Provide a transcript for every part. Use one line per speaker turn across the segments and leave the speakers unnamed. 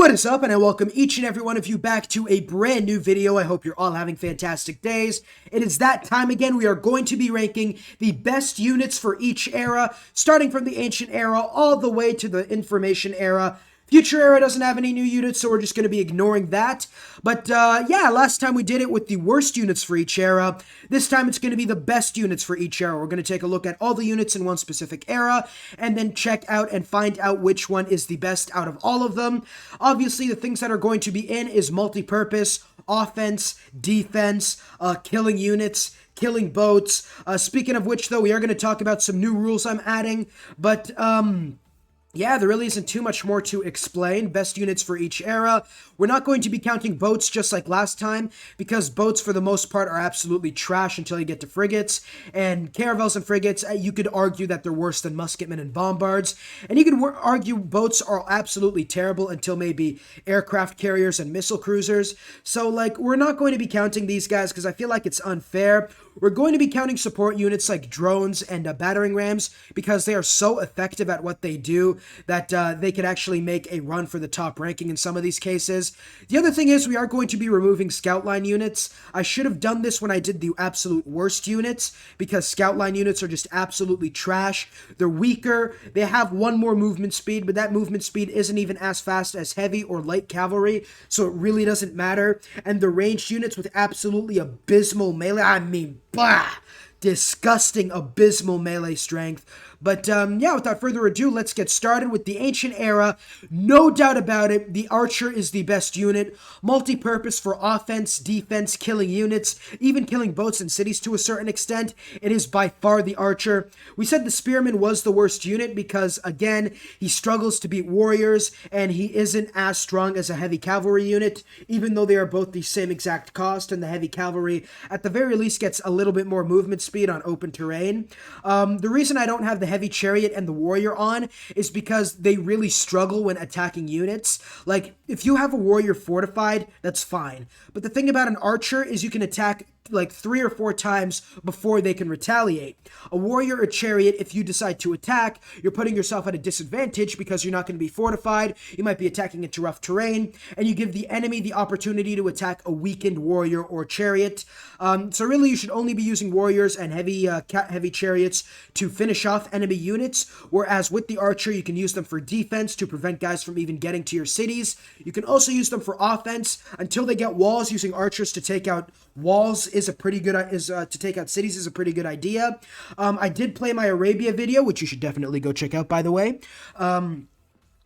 What is up, and I welcome each and every one of you back to a brand new video. I hope you're all having fantastic days. It is that time again. We are going to be ranking the best units for each era, starting from the Ancient Era all the way to the Information Era. Future Era doesn't have any new units, so we're just going to be ignoring that. But yeah, last time we did it with the worst units for each era. This time it's going to be the best units for each era. We're going to take a look at all the units in one specific era, and then check out and find out which one is the best out of all of them. Obviously, the things that are going to be in is multi-purpose, offense, defense, killing units, killing boats. Speaking of which, though, we are going to talk about some new rules I'm adding, but yeah, there really isn't too much more to explain. Best units for each era. We're not going to be counting boats just like last time, because boats for the most part are absolutely trash until you get to frigates. And caravels and frigates, you could argue that they're worse than musketmen and bombards. And you could argue boats are absolutely terrible until maybe aircraft carriers and missile cruisers. So like, we're not going to be counting these guys because I feel like it's unfair. We're going to be counting support units like drones and battering rams because they are so effective at what they do that they could actually make a run for the top ranking in some of these cases. The other thing is we are going to be removing scout line units. I should have done this when I did the absolute worst units because scout line units are just absolutely trash. They're weaker. They have one more movement speed, but that movement speed isn't even as fast as heavy or light cavalry, so it really doesn't matter. And the ranged units with absolutely abysmal melee, I mean, bah! Disgusting, abysmal melee strength. But yeah, without further ado, let's get started with the Ancient Era. No doubt about it, the Archer is the best unit. Multi-purpose for offense, defense, killing units, even killing boats and cities to a certain extent. It is by far the Archer. We said the Spearman was the worst unit because, again, he struggles to beat warriors, and he isn't as strong as a heavy cavalry unit, even though they are both the same exact cost, and the heavy cavalry, at the very least, gets a little bit more movement speed on open terrain. The reason I don't have the heavy chariot and the warrior on is because they really struggle when attacking units. Like, if you have a warrior fortified, that's fine. But the thing about an archer is you can attack like 3 or 4 times before they can retaliate. A warrior or chariot, if you decide to attack, you're putting yourself at a disadvantage because you're not going to be fortified. You might be attacking into rough terrain, and you give the enemy the opportunity to attack a weakened warrior or chariot. So really, you should only be using warriors and heavy chariots to finish off enemy units, whereas with the archer, you can use them for defense to prevent guys from even getting to your cities. You can also use them for offense until they get walls. Using archers to take out walls is a pretty good to take out cities is a pretty good idea. I did play my Arabia video, which you should definitely go check out, by the way.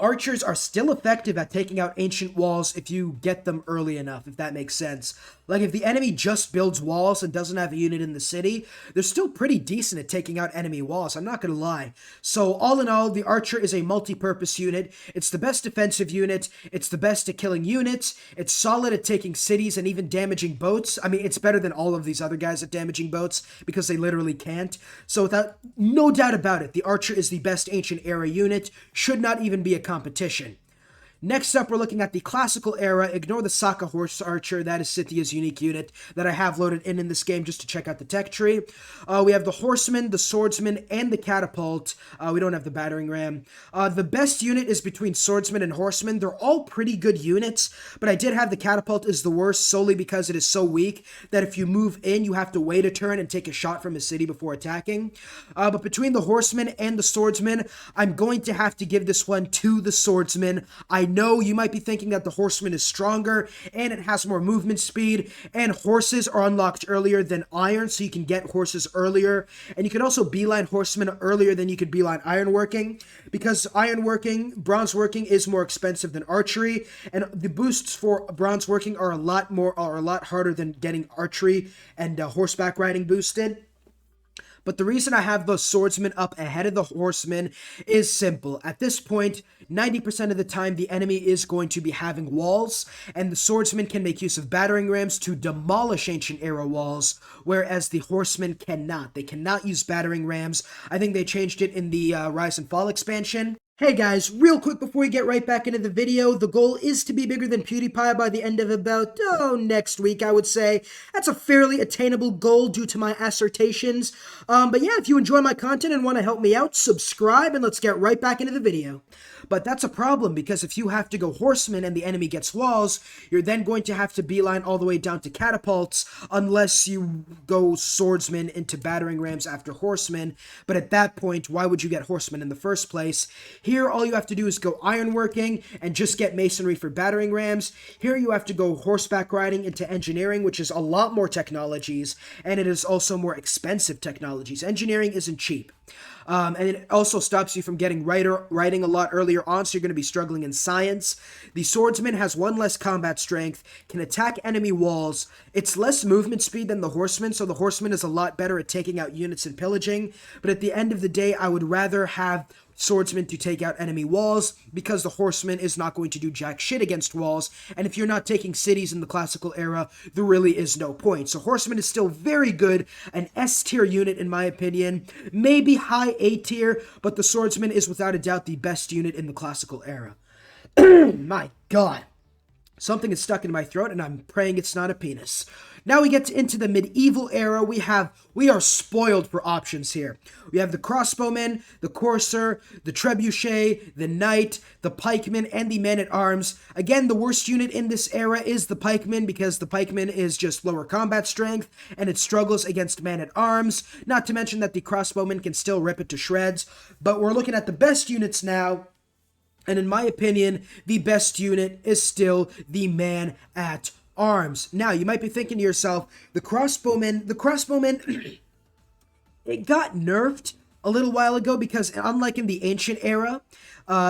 Archers are still effective at taking out ancient walls if you get them early enough, if that makes sense. Like, if the enemy just builds walls and doesn't have a unit in the city, they're still pretty decent at taking out enemy walls, I'm not gonna lie. So, all in all, the Archer is a multi-purpose unit. It's the best defensive unit. It's the best at killing units. It's solid at taking cities and even damaging boats. I mean, it's better than all of these other guys at damaging boats because they literally can't. So, without no doubt about it, the Archer is the best Ancient Era unit. Should not even be a competition. Next up, we're looking at the Classical Era. Ignore the Saka Horse Archer. That is Scythia's unique unit that I have loaded in this game just to check out the tech tree. We have the Horseman, the Swordsman, and the Catapult. We don't have the Battering Ram. The best unit is between Swordsman and Horseman. They're all pretty good units, but I did have the Catapult is the worst solely because it is so weak that if you move in, you have to wait a turn and take a shot from a city before attacking. But between the Horseman and the Swordsman, I'm going to have to give this one to the Swordsman. I know you might be thinking that the Horseman is stronger and it has more movement speed, and horses are unlocked earlier than iron, so you can get horses earlier, and you can also beeline horsemen earlier than you could beeline ironworking, because bronze working is more expensive than archery, and the boosts for bronze working are a lot harder than getting archery and horseback riding boosted. But the reason I have the Swordsman up ahead of the Horseman is simple. At this point, 90% of the time, the enemy is going to be having walls, and the Swordsman can make use of battering rams to demolish Ancient Era walls, whereas the Horsemen cannot. They cannot use battering rams. I think they changed it in the Rise and Fall expansion. Hey guys, real quick before we get right back into the video, the goal is to be bigger than PewDiePie by the end of about, next week, I would say. That's a fairly attainable goal due to my assertions. But yeah, if you enjoy my content and want to help me out, subscribe and let's get right back into the video. But that's a problem, because if you have to go horsemen and the enemy gets walls, you're then going to have to beeline all the way down to catapults, unless you go swordsmen into battering rams after horsemen. But at that point, why would you get horsemen in the first place? Here, all you have to do is go ironworking and just get masonry for battering rams. Here, you have to go horseback riding into engineering, which is a lot more technologies, and it is also more expensive technologies. Engineering isn't cheap. And it also stops you from getting writing a lot earlier on, so you're going to be struggling in science. The swordsman has one less combat strength, can attack enemy walls. It's less movement speed than the horseman, so the horseman is a lot better at taking out units and pillaging. But at the end of the day, I would rather have swordsman to take out enemy walls, because the horseman is not going to do jack shit against walls, and if you're not taking cities in the classical era, there really is no point. So horseman is still very good, an S tier unit in my opinion, maybe high A tier, but the swordsman is without a doubt the best unit in the classical era. My god. Something is stuck in my throat, and I'm praying it's not a penis. Now we get into the medieval era. We are spoiled for options here. We have the crossbowman, the courser, the trebuchet, the knight, the pikeman, and the man-at-arms. Again, the worst unit in this era is the pikeman, because the pikeman is just lower combat strength, and it struggles against man-at-arms. Not to mention that the crossbowman can still rip it to shreds. But we're looking at the best units now. And in my opinion, the best unit is still the man-at-arms. Now, you might be thinking to yourself, the crossbowman, it got nerfed a little while ago, because unlike in the ancient era,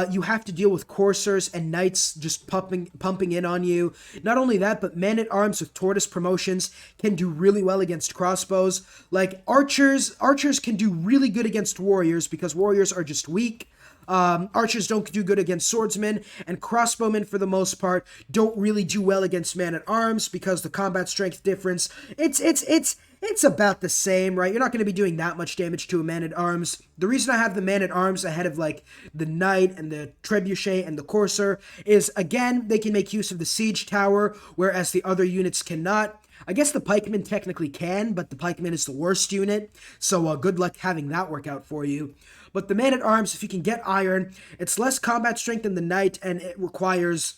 you have to deal with coursers and knights just pumping in on you. Not only that, but men-at-arms with tortoise promotions can do really well against crossbows. Like archers can do really good against warriors, because warriors are just weak. Archers don't do good against swordsmen, and crossbowmen, for the most part, don't really do well against man-at-arms, because the combat strength difference, it's about the same, right? You're not going to be doing that much damage to a man-at-arms. The reason I have the man-at-arms ahead of, like, the knight and the trebuchet and the courser is, again, they can make use of the siege tower, whereas the other units cannot. I guess the pikeman technically can, but the pikeman is the worst unit, so good luck having that work out for you. But the man-at-arms, if you can get iron, it's less combat strength than the knight, and it requires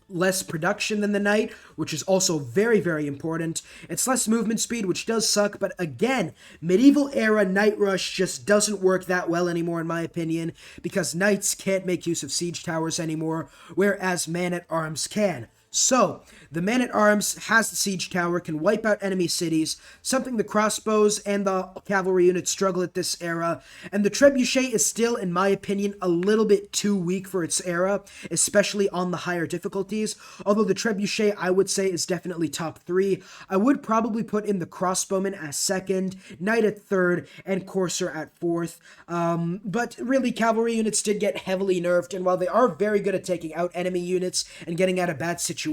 less production than the knight, which is also very, very important. It's less movement speed, which does suck, but again, medieval era Knight Rush just doesn't work that well anymore, in my opinion, because knights can't make use of siege towers anymore, whereas man-at-arms can. So, the man-at-arms has the siege tower, can wipe out enemy cities, something the crossbows and the cavalry units struggle at this era, and the trebuchet is still, in my opinion, a little bit too weak for its era, especially on the higher difficulties, although the trebuchet, I would say, is definitely top 3. I would probably put in the crossbowman as 2nd, knight at 3rd, and courser at 4th, but really, cavalry units did get heavily nerfed, and while they are very good at taking out enemy units and getting out of bad situations,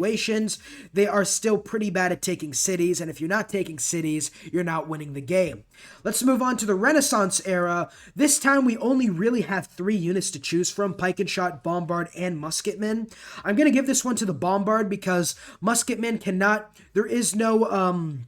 they are still pretty bad at taking cities, and if you're not taking cities, you're not winning the game. Let's move on to the Renaissance era. This time we only really have 3 units to choose from: pike and shot, bombard, and musketman. I'm going to give this one to the bombard, because musketman cannot, there is no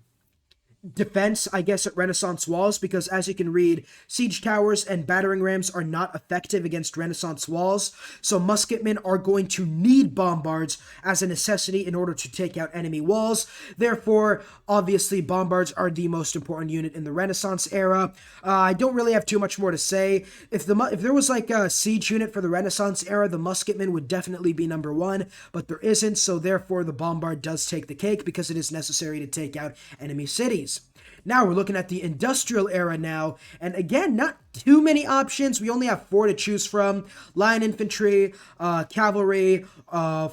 defense, I guess, at Renaissance walls, because as you can read, siege towers and battering rams are not effective against Renaissance walls, so musketmen are going to need bombards as a necessity in order to take out enemy walls. Therefore, obviously, bombards are the most important unit in the Renaissance era. I don't really have too much more to say. If there was like a siege unit for the Renaissance era, the musketman would definitely be number 1, but there isn't, so therefore the bombard does take the cake, because it is necessary to take out enemy cities. Now we're looking at the industrial era now, and again, not too many options. We only have 4 to choose from: line infantry, cavalry,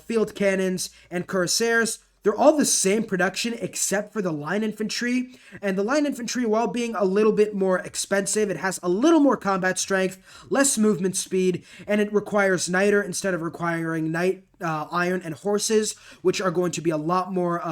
field cannons, and cuirassiers. They're all the same production except for the line infantry, and the line infantry, while being a little bit more expensive, it has a little more combat strength, less movement speed, and it requires niter instead of requiring knight, iron, and horses, which are going to be a lot more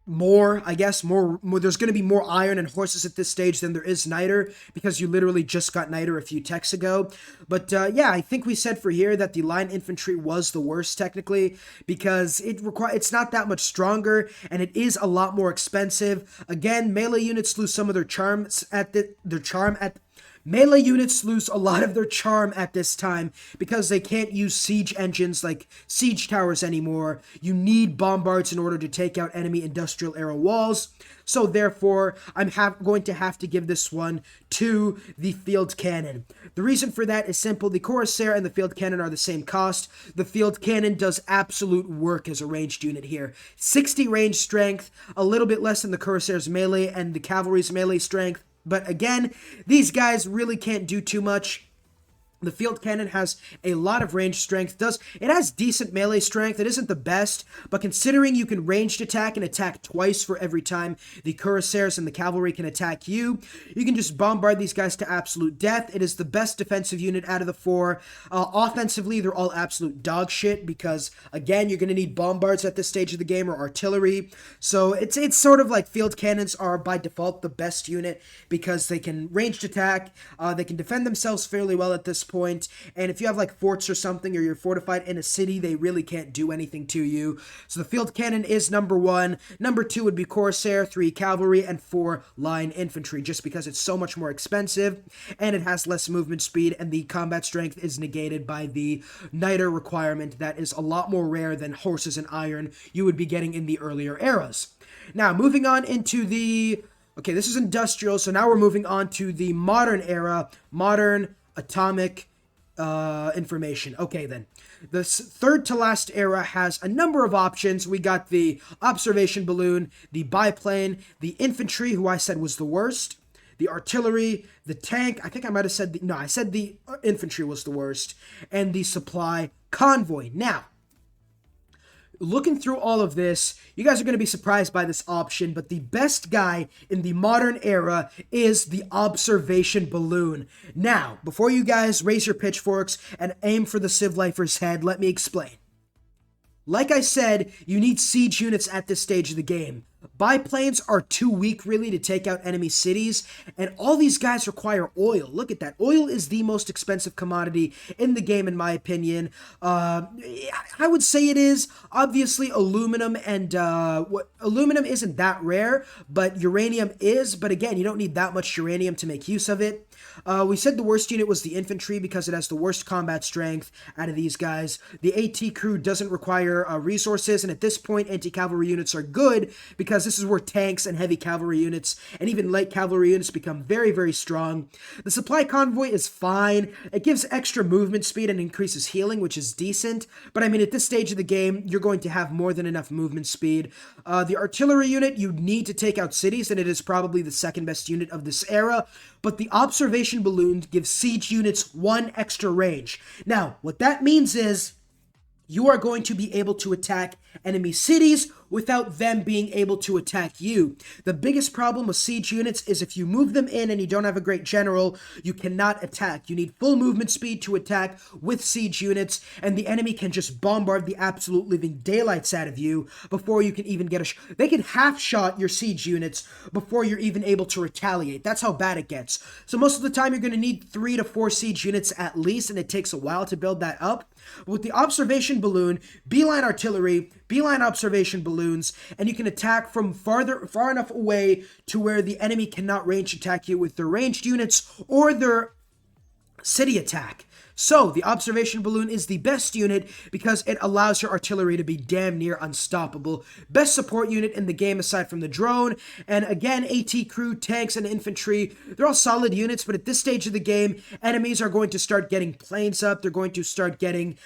there's going to be more iron and horses at this stage than there is niter, because you literally just got niter a few techs ago. But yeah, I think we said for here that the line infantry was the worst technically, because it's not that much stronger, and it is a lot more expensive. Again, melee units lose some of their charm at Melee units lose a lot of their charm at this time because they can't use siege engines like siege towers anymore. You need bombards in order to take out enemy industrial era walls. So therefore, I'm going to have to give this one to the field cannon. The reason for that is simple. The Corsair and the field cannon are the same cost. The field cannon does absolute work as a ranged unit here. 60 range strength, a little bit less than the Corsair's melee and the cavalry's melee strength. But again, these guys really can't do too much. The field cannon has a lot of range strength. It has decent melee strength. It isn't the best, but considering you can ranged attack and attack twice for every time the cuirassiers and the cavalry can attack you, you can just bombard these guys to absolute death. It is the best defensive unit out of the four. Offensively, they're all absolute dog shit because, again, you're going to need bombards at this stage of the game or artillery. So it's sort of like field cannons are by default the best unit because they can ranged attack. They can defend themselves fairly well at this point, and if you have like forts or something, or you're fortified in a city, they really can't do anything to you. So the field cannon is number one. Number two would be Corsair, 3 cavalry, and 4 line infantry, just because it's so much more expensive, and it has less movement speed, and the combat strength is negated by the niter requirement that is a lot more rare than horses and iron you would be getting in the earlier eras. Now, moving on into the... Okay, this is industrial, so now we're moving on to the modern era, modern atomic information. Okay, then. The third to last era has a number of options. We got the observation balloon, the biplane, the infantry, who I said was the worst, the artillery, the tank. I think I might have said I said the infantry was the worst, and the supply convoy. Now, looking through all of this, you guys are going to be surprised by this option, but the best guy in the modern era is the observation balloon. Now, before you guys raise your pitchforks and aim for the Civ Lifer's head, let me explain. Like I said, you need siege units at this stage of the game. Biplanes are too weak, really, to take out enemy cities, and all these guys require oil. Look at that. Oil is the most expensive commodity in the game, in my opinion. I would say it is. Obviously, aluminum and... aluminum isn't that rare, but uranium is. But again, you don't need that much uranium to make use of it. We said the worst unit was the infantry because it has the worst combat strength out of these guys. The AT crew doesn't require resources, and at this point, anti-cavalry units are good because this is where tanks and heavy cavalry units and even light cavalry units become very, very strong. The supply convoy is fine. It gives extra movement speed and increases healing, which is decent. But I mean, at this stage of the game, you're going to have more than enough movement speed. The artillery unit, you need to take out cities, and it is probably the second best unit of this era. But the observation balloon gives siege units 1 extra range. Now, what that means is you are going to be able to attack enemy cities without them being able to attack you. The biggest problem with siege units is if you move them in and you don't have a great general, you cannot attack. You need full movement speed to attack with siege units, and the enemy can just bombard the absolute living daylights out of you before you can even get they can half-shot your siege units before you're even able to retaliate. That's how bad it gets. So most of the time, you're going to need 3 to 4 siege units at least, and it takes a while to build that up. But with the observation balloon, beeline artillery, beeline observation balloons, and you can attack from far enough away to where the enemy cannot range attack you with their ranged units or their city attack. So, the observation balloon is the best unit because it allows your artillery to be damn near unstoppable. Best support unit in the game aside from the drone. And again, AT crew, tanks, and infantry, they're all solid units, but at this stage of the game, enemies are going to start getting planes up. They're going to start getting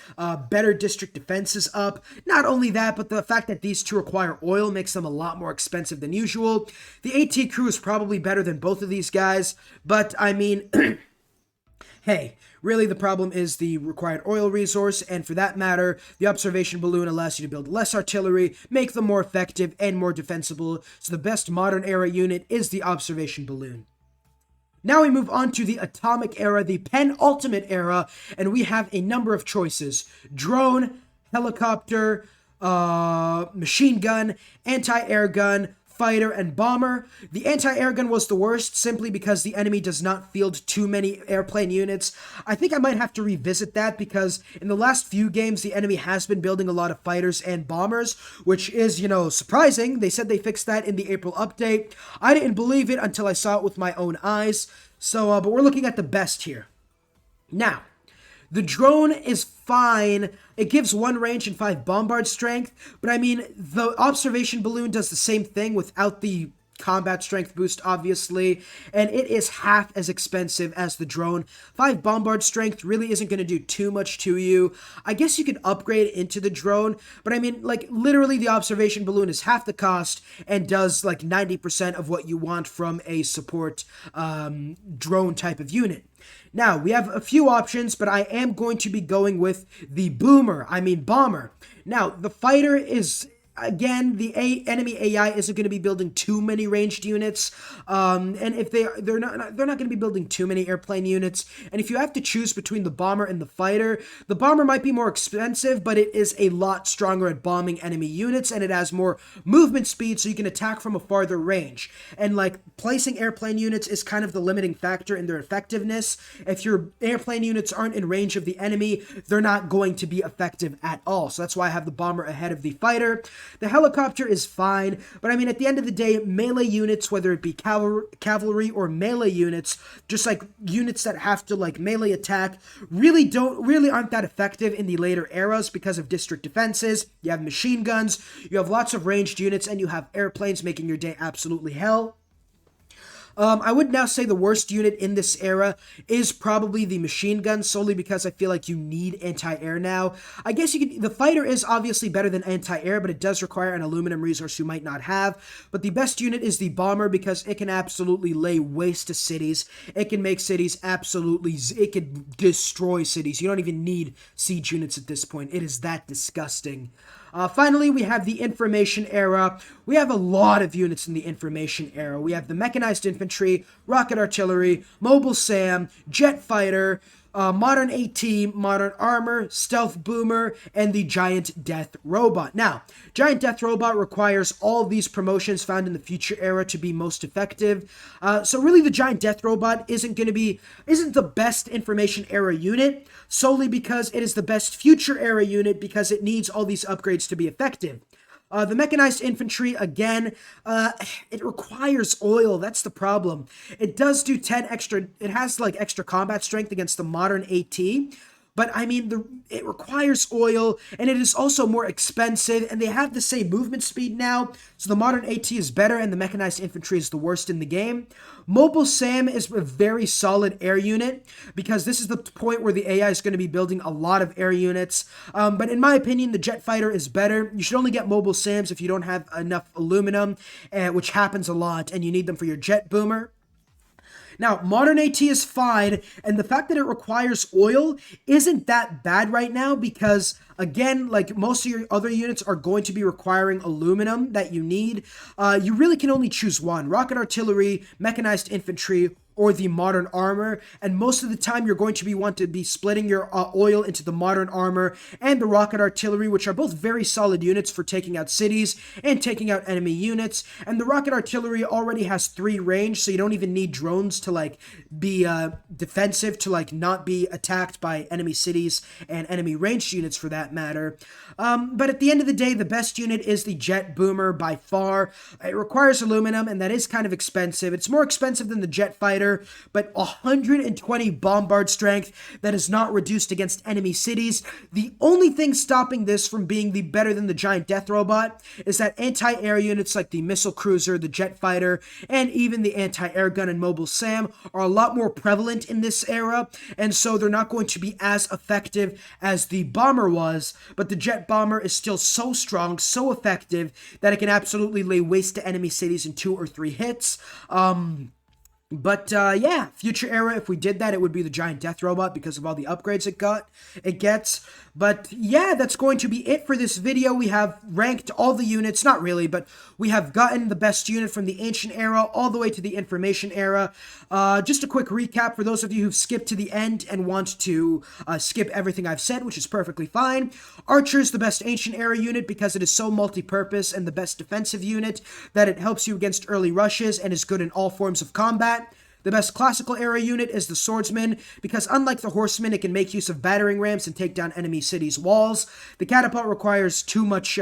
better district defenses up. Not only that, but the fact that these two require oil makes them a lot more expensive than usual. The AT crew is probably better than both of these guys, but I mean... Hey, really the problem is the required oil resource, and for that matter, the observation balloon allows you to build less artillery, make them more effective and more defensible, so the best modern era unit is the observation balloon. Now we move on to the atomic era, the penultimate era, and we have a number of choices. Drone, helicopter, machine gun, anti-air gun, fighter, and bomber. The anti-air gun was the worst simply because the enemy does not field too many airplane units. I think I might have to revisit that because in the last few games, the enemy has been building a lot of fighters and bombers, which is, surprising. They said they fixed that in the April update. I didn't believe it until I saw it with my own eyes. So, but we're looking at the best here. Now, the drone is fine. It gives 1 range and 5 bombard strength, but I mean, the observation balloon does the same thing without the combat strength boost, obviously, and it is half as expensive as the drone. 5 bombard strength really isn't going to do too much to you. I guess you could upgrade into the drone, but I mean, like, literally the observation balloon is half the cost and does like 90% of what you want from a support drone type of unit. Now, we have a few options, but I am going to be going with the bomber. Now, the fighter is, again, the enemy AI isn't going to be building too many ranged units, and if they're not going to be building too many airplane units. And if you have to choose between the bomber and the fighter, the bomber might be more expensive, but it is a lot stronger at bombing enemy units, and it has more movement speed, so you can attack from a farther range. And like placing airplane units is kind of the limiting factor in their effectiveness. If your airplane units aren't in range of the enemy, they're not going to be effective at all. So that's why I have the bomber ahead of the fighter. The helicopter is fine, but I mean, at the end of the day, melee units, whether it be cavalry or melee units, just like units that have to like melee attack, really aren't that effective in the later eras because of district defenses. You have machine guns, you have lots of ranged units, and you have airplanes making your day absolutely hell. I would now say the worst unit in this era is probably the machine gun, solely because I feel like you need anti-air now. I guess the fighter is obviously better than anti-air, but it does require an aluminum resource you might not have. But the best unit is the bomber because it can absolutely lay waste to cities. It can make cities it can destroy cities. You don't even need siege units at this point. It is that disgusting. Finally, we have the information era. We have a lot of units in the information era. We have the mechanized infantry, rocket artillery, mobile SAM, jet fighter, modern AT, modern armor, stealth boomer, and the giant death robot. Now, giant death robot requires all these promotions found in the future era to be most effective. So really the giant death robot isn't the best information era unit, solely because it is the best future era unit because it needs all these upgrades to be effective. The mechanized infantry, again, it requires oil. That's the problem. It does do 10 extra, it has like extra combat strength against the modern AT, but I mean, it requires oil, and it is also more expensive, and they have the same movement speed now, so the modern AT is better, and the mechanized infantry is the worst in the game. Mobile SAM is a very solid air unit, because this is the point where the AI is going to be building a lot of air units, but in my opinion, the jet fighter is better. You should only get mobile SAMs if you don't have enough aluminum, which happens a lot, and you need them for your jet boomer. Now, modern AT is fine, and the fact that it requires oil isn't that bad right now because, again, like most of your other units are going to be requiring aluminum that you need. You really can only choose one: rocket artillery, mechanized infantry, or the modern armor, and most of the time you're going to want to be splitting your oil into the modern armor and the rocket artillery, which are both very solid units for taking out cities and taking out enemy units. And the rocket artillery already has 3 range, so you don't even need drones to like be defensive, to like not be attacked by enemy cities and enemy ranged units for that matter. But at the end of the day, the best unit is the jet boomer by far. It requires aluminum, and that is kind of expensive. It's more expensive than the jet fighter, but 120 bombard strength that is not reduced against enemy cities. The only thing stopping this from being better than the giant death robot is that anti-air units like the missile cruiser, the jet fighter, and even the anti-air gun and mobile SAM are a lot more prevalent in this era, and so they're not going to be as effective as the bomber was, but the jet bomber is still so strong, so effective, that it can absolutely lay waste to enemy cities in 2 or 3 hits. But yeah, future era, if we did that, it would be the giant death robot because of all the upgrades it gets. But yeah, that's going to be it for this video. We have ranked all the units, not really, but we have gotten the best unit from the ancient era all the way to the information era. Just a quick recap for those of you who've skipped to the end and want to skip everything I've said, which is perfectly fine. Archer's the best ancient era unit because it is so multi-purpose and the best defensive unit that it helps you against early rushes and is good in all forms of combat. The best classical era unit is the swordsman, because unlike the horseman, it can make use of battering rams and take down enemy cities' walls. The catapult requires too much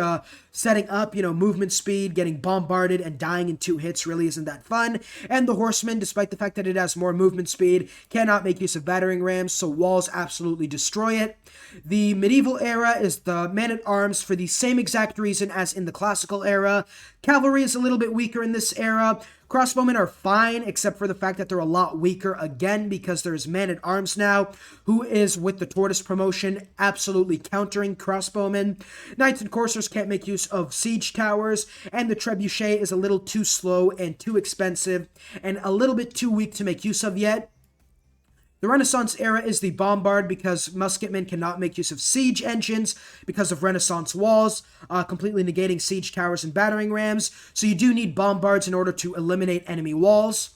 setting up, movement speed, getting bombarded, and dying in 2 hits really isn't that fun. And the horseman, despite the fact that it has more movement speed, cannot make use of battering rams, so walls absolutely destroy it. The medieval era is the man-at-arms for the same exact reason as in the classical era. Cavalry is a little bit weaker in this era. Crossbowmen are fine, except for the fact that they're a lot weaker, again, because there's man-at-arms now, who is, with the Tortoise promotion, absolutely countering crossbowmen. Knights and coursers can't make use of siege towers, and the trebuchet is a little too slow and too expensive, and a little bit too weak to make use of yet. The Renaissance era is the bombard because musketmen cannot make use of siege engines because of Renaissance walls, completely negating siege towers and battering rams, so you do need bombards in order to eliminate enemy walls.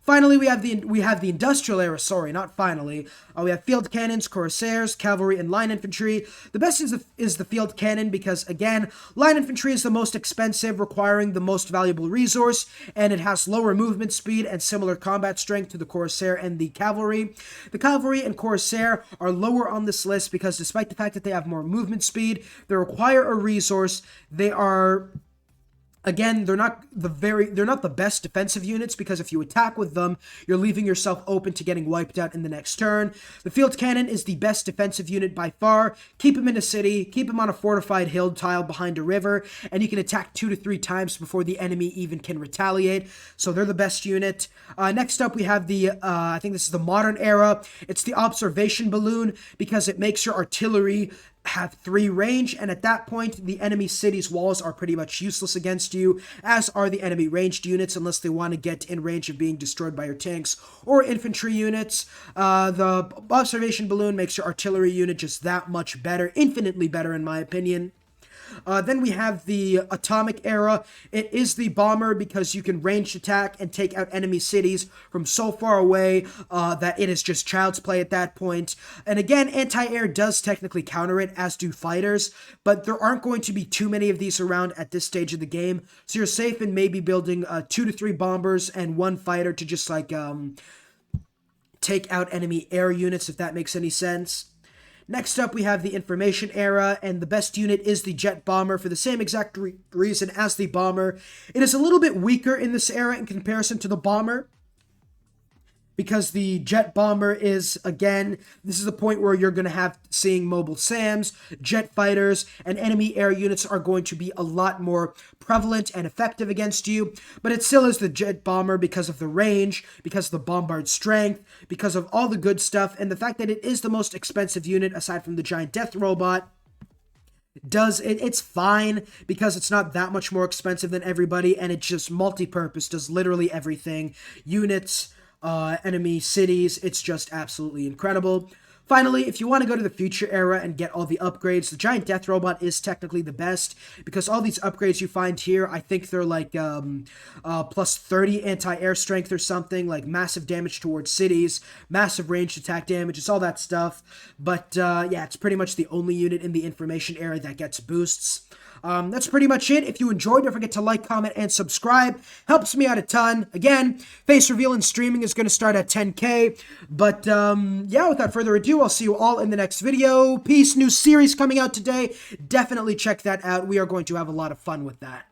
Finally, we have the industrial era. Sorry, not finally. We have field cannons, cuirassiers, cavalry, and line infantry. The best is the field cannon because, again, line infantry is the most expensive, requiring the most valuable resource, and it has lower movement speed and similar combat strength to the cuirassier and the cavalry. The cavalry and cuirassier are lower on this list because, despite the fact that they have more movement speed, they require a resource. They are... Again, they're not the best defensive units because if you attack with them, you're leaving yourself open to getting wiped out in the next turn. The field cannon is the best defensive unit by far. Keep him in a city, keep him on a fortified hill tile behind a river, and you can attack 2 to 3 times before the enemy even can retaliate. So they're the best unit. Next up, we have the, I think this is the modern era. It's the observation balloon because it makes your artillery have 3 range, and at that point the enemy city's walls are pretty much useless against you, as are the enemy ranged units unless they want to get in range of being destroyed by your tanks or infantry units. The observation balloon makes your artillery unit just that much better, infinitely better in my opinion. Then we have the atomic era. It is the bomber because you can ranged attack and take out enemy cities from so far away that it is just child's play at that point. And again, anti-air does technically counter it, as do fighters, but there aren't going to be too many of these around at this stage of the game, so you're safe in maybe building 2 to 3 bombers and 1 fighter to just like take out enemy air units, if that makes any sense. Next up, we have the information era, and the best unit is the jet bomber for the same exact reason as the bomber. It is a little bit weaker in this era in comparison to the bomber, because the jet bomber is, again, this is the point where you're going to have seeing mobile SAMs, jet fighters, and enemy air units are going to be a lot more prevalent and effective against you, but it still is the jet bomber because of the range, because of the bombard strength, because of all the good stuff, and the fact that it is the most expensive unit aside from the giant death robot. It's fine because it's not that much more expensive than everybody, and it's just multi-purpose, does literally everything. Units, enemy cities, it's just absolutely incredible. Finally, if you want to go to the future era and get all the upgrades, the giant death robot is technically the best because all these upgrades you find here, I think they're like plus 30 anti-air strength or something, like massive damage towards cities, massive ranged attack damage, it's all that stuff. But yeah, it's pretty much the only unit in the information era that gets boosts. That's pretty much it. If you enjoyed, don't forget to like, comment, and subscribe. Helps me out a ton. Again, face reveal and streaming is going to start at 10K. But, yeah, without further ado, I'll see you all in the next video. Peace. New series coming out today. Definitely check that out. We are going to have a lot of fun with that.